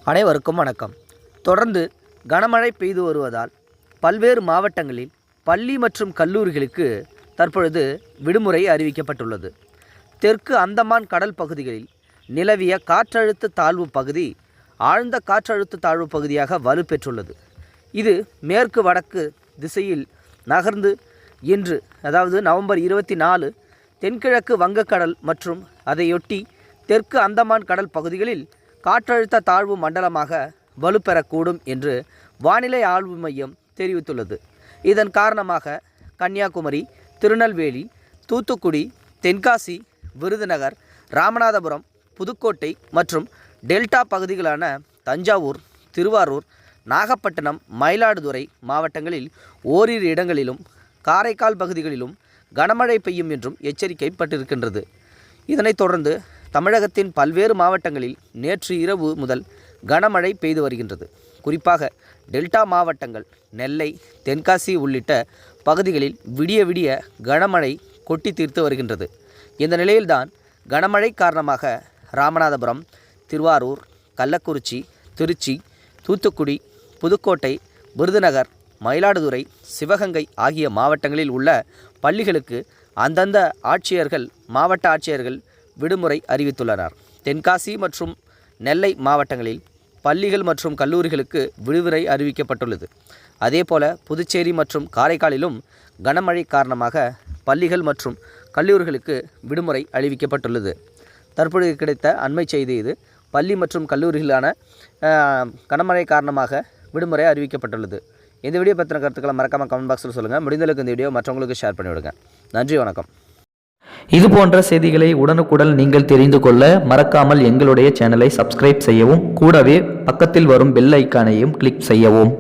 அனைவருக்கும் வணக்கம். தொடர்ந்து கனமழை பெய்து வருவதால் பல்வேறு மாவட்டங்களில் பள்ளி மற்றும் கல்லூரிகளுக்கு தற்பொழுது விடுமுறை அறிவிக்கப்பட்டுள்ளது. தெற்கு அந்தமான் கடல் பகுதிகளில் நிலவிய காற்றழுத்த தாழ்வு பகுதி ஆழ்ந்த காற்றழுத்த தாழ்வு பகுதியாக வலுப்பெற்றுள்ளது. இது மேற்கு வடக்கு திசையில் நகர்ந்து இன்று அதாவது நவம்பர் 24 தென்கிழக்கு வங்கக்கடல் மற்றும் அதையொட்டி தெற்கு அந்தமான் கடல் பகுதிகளில் காற்றழுத்த தாழ்வு மண்டலமாக வலுப்பெறக்கூடும் என்று வானிலை ஆய்வு மையம் தெரிவித்துள்ளது. இதன் காரணமாக கன்னியாகுமரி, திருநெல்வேலி, தூத்துக்குடி, தென்காசி, விருதுநகர், ராமநாதபுரம், புதுக்கோட்டை மற்றும் டெல்டா பகுதிகளான தஞ்சாவூர், திருவாரூர், நாகப்பட்டினம், மயிலாடுதுறை மாவட்டங்களில் ஓரிரு இடங்களிலும் காரைக்கால் பகுதிகளிலும் கனமழை பெய்யும் என்றும் எச்சரிக்கப்பட்டிருக்கின்றது. இதனைத் தொடர்ந்து தமிழகத்தின் பல்வேறு மாவட்டங்களில் நேற்று இரவு முதல் கனமழை பெய்து வருகின்றது. குறிப்பாக டெல்டா மாவட்டங்கள் நெல்லை, தென்காசி உள்ளிட்ட பகுதிகளில் விடிய விடிய கனமழை கொட்டி தீர்த்து வருகின்றது. இந்த நிலையில்தான் கனமழை காரணமாக ராமநாதபுரம், திருவாரூர், கள்ளக்குறிச்சி, திருச்சி, தூத்துக்குடி, புதுக்கோட்டை, விருதுநகர், மயிலாடுதுறை, சிவகங்கை ஆகிய மாவட்டங்களில் உள்ள பள்ளிகளுக்கு அந்தந்த ஆட்சியர்கள், மாவட்ட ஆட்சியர்கள் விடுமுறை அறிவித்துள்ளனர். தென்காசி மற்றும் நெல்லை மாவட்டங்களில் பள்ளிகள் மற்றும் கல்லூரிகளுக்கு விடுமுறை அறிவிக்கப்பட்டுள்ளது. அதேபோல புதுச்சேரி மற்றும் காரைக்காலிலும் கனமழை காரணமாக பள்ளிகள் மற்றும் கல்லூரிகளுக்கு விடுமுறை அறிவிக்கப்பட்டுள்ளது. தற்பொழுது கிடைத்த அண்மை செய்தி இது. பள்ளி மற்றும் கல்லூரிகளான கனமழை காரணமாக விடுமுறை அறிவிக்கப்பட்டுள்ளது. இந்த வீடியோ பற்றின கருத்துக்களை மறக்காமல் கமெண்ட் பாக்ஸில் சொல்லுங்கள். முடிந்தளவுக்கு இந்த வீடியோ மற்றவங்களுக்கு ஷேர் பண்ணிவிடுங்க. நன்றி, வணக்கம். இது போன்ற செய்திகளை உடனுக்குடன் நீங்கள் தெரிந்து கொள்ள மறக்காமல் எங்களுடைய சேனலை சப்ஸ்கிரைப் செய்யவும், கூடவே பக்கத்தில் வரும் பெல் ஐக்கானையும் கிளிக் செய்யவும்.